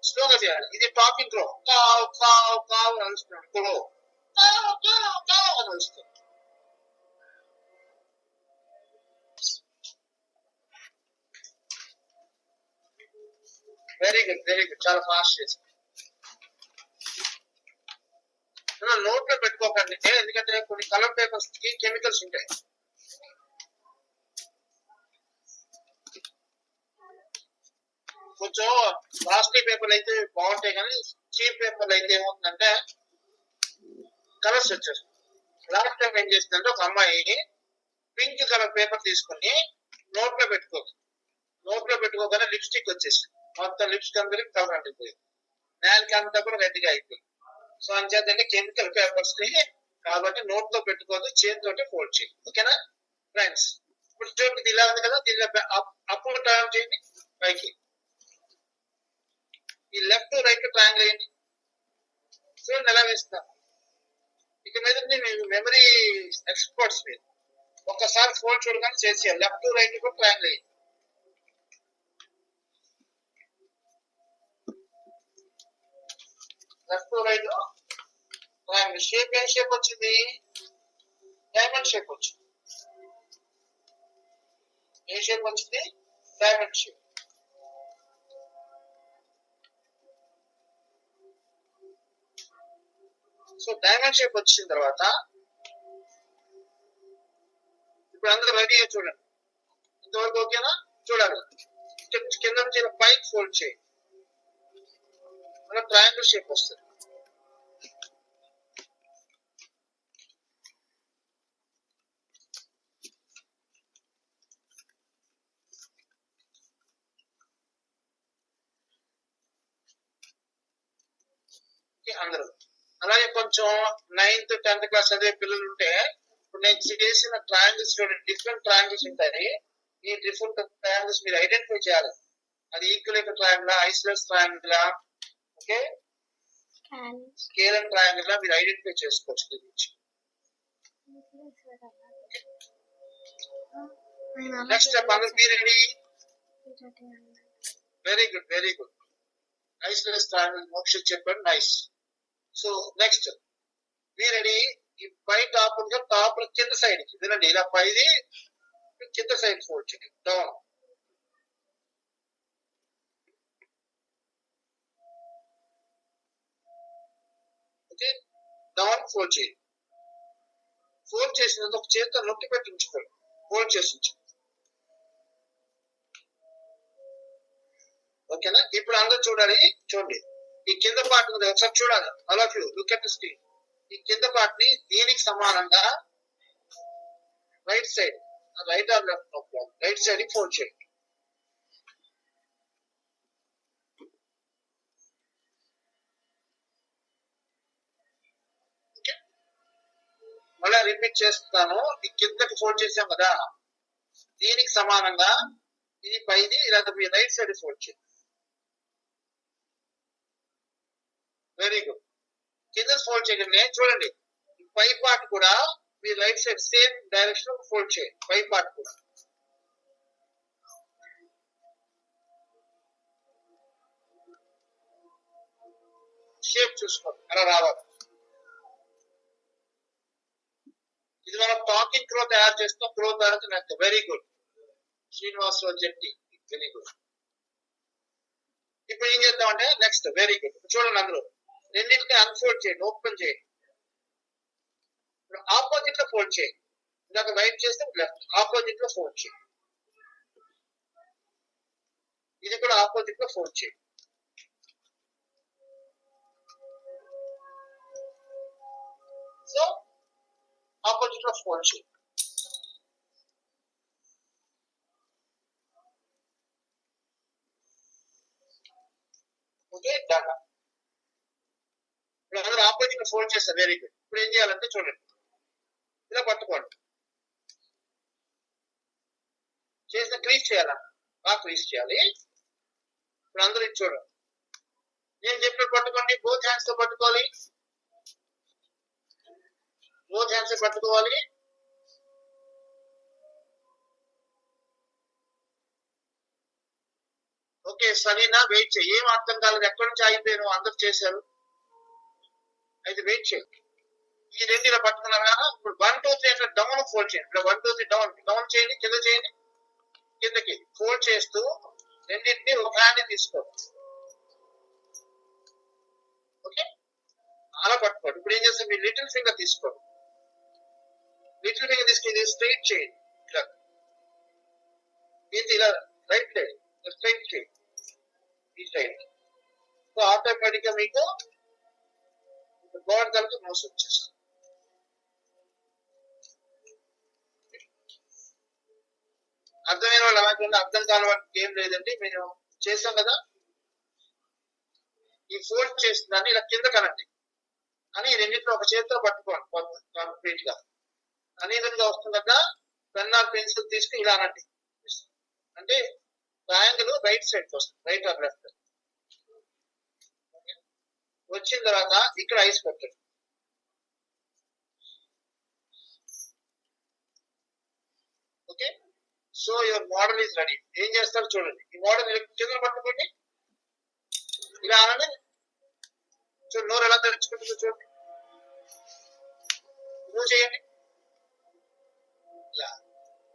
స్లోగా చేయాలి. ఇది టాకింగ్ లో కావ్ కావ్ కావ్ అని అరుస్తున్నాడు. క్లో కావ్ కావ్ కావ్ అని అరుస్తుంది. వెరీ గుడ్, వెరీ గుడ్, చాలా ఫాస్ట్ చేసి. నోట్లో పెట్టుకోకండి, ఎందుకంటే కొన్ని కలర్ పేపర్స్ కి కెమికల్స్ ఉంటాయి. కొంచెం కాస్ట్లీ పేపర్లు అయితే బాగుంటాయి, కానీ చీప్ పేపర్లు అయితే ఏమవుతుందంటే కలర్స్ వచ్చేస్తాయి. లాస్ట్ టైం ఏం చేసిందంటే ఒక అమ్మాయి పింక్ కలర్ పేపర్ తీసుకుని నోట్లో పెట్టుకోదు, నోట్లో పెట్టుకోగానే లిప్స్టిక్ వచ్చేసి మొత్తం లిప్స్ అందరికి కలర్ అంటిపోయింది, నేలకి అంతా కూడా రెడ్గా అయిపోయింది. సో అంచేతంటే కెమికల్ పేపర్స్ ని కాబట్టి నోట్లో పెట్టుకోదు, చేతితోటి ఫోల్డ్ చేయండి. ఓకేనా ఫ్రెండ్స్? ఇప్పుడు చూడండి, ఇలా ఉంది కదా, దీనిలో అప్పుడు టర్న్ చేయండి పైకి. ఈ లెఫ్ట్ రైట్ ట్రయాంగిల్ వేయండి. చూడండి ఎలా వేస్తాం. ఇక మీద మేము మెమరీ ఎక్స్పర్ట్స్ మీరు ఒక్కసారి ఫోల్డ్ చూడగానే చేసేయాలి. లెఫ్ట్ రైట్ కూడా ట్రయాంగిల్ వేయండి. Left right triangle. షేప్ ఏం షేప్ వచ్చింది? డైమండ్ షేప్ వచ్చింది. ఏ షేప్ వచ్చింది? Diamond shape. So diamond shape వచ్చిన తర్వాత ఇప్పుడు అందరూ రెడీ అయ్యి చూడండి. ఇంతవరకు ఓకేనా? చూడాలి. కింద నుంచి పైకి ఫోల్డ్ చేయండి, మన ట్రయాంగిల్ షేప్ వస్తుంది. అందరూ అలాగే కొంచెం 9th 10th క్లాస్ చదివే పిల్లలు ఉంటే ఇప్పుడు నేను చేసిన ట్రయాంగిల్స్ చూడండి, డిఫరెంట్ ట్రయాంగిల్స్ ఉంటాయి. ఈ డిఫరెంట్ ట్రయాంగిల్స్ మీరు ఐడెంటిఫై చేయాలి. అది equilateral triangle, isosceles triangle, okay, scalene triangle మీరు ఐడెంటిఫై చేసుకోవచ్చు. నెక్స్ట్ స్టెప్ అందరూ be ready. Very good, very good. Isosceles triangle Moksha చెప్పండి, nice. So next be ready. ఈ పై టాప్ ఉంది, టాప్ కింద సైడ్ కి వినండి, ఇలా పైది కింద సైడ్ ఫోల్డ్ చేయండి, డౌన్. ఓకే, డౌన్ ఫోల్డ్ చేయండి. ఫోల్డ్ చేసినందుకు ఒక చేతితో నొక్కి పెట్టి ఉంచుకోండి, ఫోల్డ్ చేసి ఉంచండి. ఓకేనా? ఇప్పుడు అందరూ చూడాలి, చూడండి ఈ కింద పార్ట్ ఉంది, ఒకసారి చూడాలి. All of you look at the screen. ఈ కింద పార్ట్ ని దీనికి సమానంగా right side, right or left no problem, right side కి ఫోల్డ్ చేయండి. ఓకే, మళ్ళీ రిపీట్ చేస్తున్నాను. ఈ కిందకి ఫోల్డ్ చేసాం కదా, దీనికి సమానంగా ఇది పైది ఇలా రైట్ సైడ్ ఫోల్డ్ చేయండి. Very good. కింద ఫోల్డ్ చేయగానే చూడండి, పై పార్ట్ కూడా మీ right side same direction fold చేయండి. పై పార్ట్ కూడా షేప్ చూసుకోండి, అలా రావాలి. ఇది మనం టాకింగ్ క్లో తయారు చేస్తాం. క్లో తయారు నాకు వెరీ గుడ్ శ్రీనివాసరావు జెట్టి, వెరీ గుడ్. ఇప్పుడు ఏం చేద్దామంటే నెక్స్ట్ వెరీ గుడ్. చూడండి అందరూ రెండింటిని అన్ఫోల్డ్ చేయండి, ఓపెన్ చేయండి. ఇప్పుడు ఆపోజిట్ లో ఫోల్డ్ చేయండి. ఇందాక రైట్ చేస్తే లెఫ్ట్, ఆపోజిట్ లో ఫోల్డ్ చేయండి. ఇది కూడా ఆపోజిట్ లో ఫోల్డ్ చేయండి. సో ఆపోజిట్ లో ఫోల్డ్ చేయండి. Okay, done. ఇప్పుడు అందరూ ఆపోజిట్ లో ఫోల్డ్ చేస్తారు, వెరీ గుడ్. ఇప్పుడు ఏం చేయాలంటే చూడండి, ఇలా పట్టుకోండి, చేసిన క్రీజ్ చేయాలా, బాగా క్రీజ్ చేయాలి. ఇప్పుడు అందరూ ఇది చూడండి, నేను చెప్పినట్టు పట్టుకోండి. బోత్ హ్యాండ్స్ తో పట్టుకోవాలి, బోత్ హ్యాండ్స్ పట్టుకోవాలి. ఓకే సరేనా, వెయిట్ చేయి. ఏం అర్థం కాలేదు, ఎక్కడి నుంచి ఆగిపోయాను, అందరు చేశారు, అయితే వెయిట్ చేయి. ఈ రెండు ఇలా పట్టుకున్నారా, ఇప్పుడు 1 2 3 అంటే డౌన్ ఫోల్డ్ చేయండి. ఇక్కడ 1 2 3 డౌన్ డౌన్ చేయండి, కింద చేయండి, కిందకి ఫోల్డ్ చేస్తూ రెండింటిని ఒక హ్యాండ్ తీసుకోండి. ఓకే అలా పట్టుకోండి. ఇప్పుడు ఏం చేస్తాం, మీరు లిటిల్ ఫింగర్ తీసుకోండి. లిటిల్ ఫింగర్ తీసుకుని స్ట్రైట్ చేయండి, ఇలా ఇది ఇలా రైట్ సైడ్ స్ట్రైట్ చేయండి, ఈ సైడ్. సో ఆటోమేటిక్ గా మీకు గోడ కలిపి మోసం వచ్చేస్తుంది. అర్థమైన వాళ్ళు అలాగే అర్థం కాని వాళ్ళకి ఏం లేదండి, మేము చేసాం కదా. ఈ ఫోల్డ్ చేస్తుందని ఇలా కింద కనండి అని రెండింటిలో ఒక చేతిలో పట్టుకోండి కంప్లీట్ గా. అనీవెన్ గా వస్తుంది కదా, పెన్ ఆర్ పెన్సిల్ తీసుకుని ఇలా అనండి, అంటే ట్రయాంగిల్ రైట్ సైడ్ వస్తుంది, రైట్ ఆర్ లెఫ్ట్. వచ్చిన తర్వాత ఇక్కడ ఐస్ పెట్టండి. Okay so your model is ready. ఏం చేస్తారు చూడండి, ఈ మోడల్ కింద పట్టుకోండి, ఇలా అనండి. చూడండి నోరు ఎలా తెరుచుకుంటుందో చూడండి, మూవ్ చేయండి,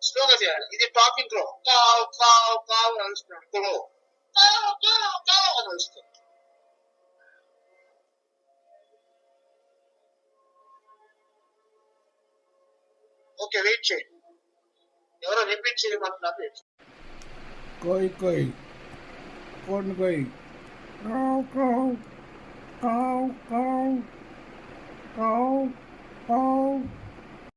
స్లోగా చేయాలి. ఇది టాకింగ్ లో కావ్ కావ్ కావ్ అని అరుస్తున్నాడు, కావ్ కావ్ కావ్ అని అరుస్తుంది. ఓకే వెయిట్ చేయండి, ఎవరో రిపీట్ చేయమంటున్నారు. कोई कोई कौन कोई काव काव काव काव काव काव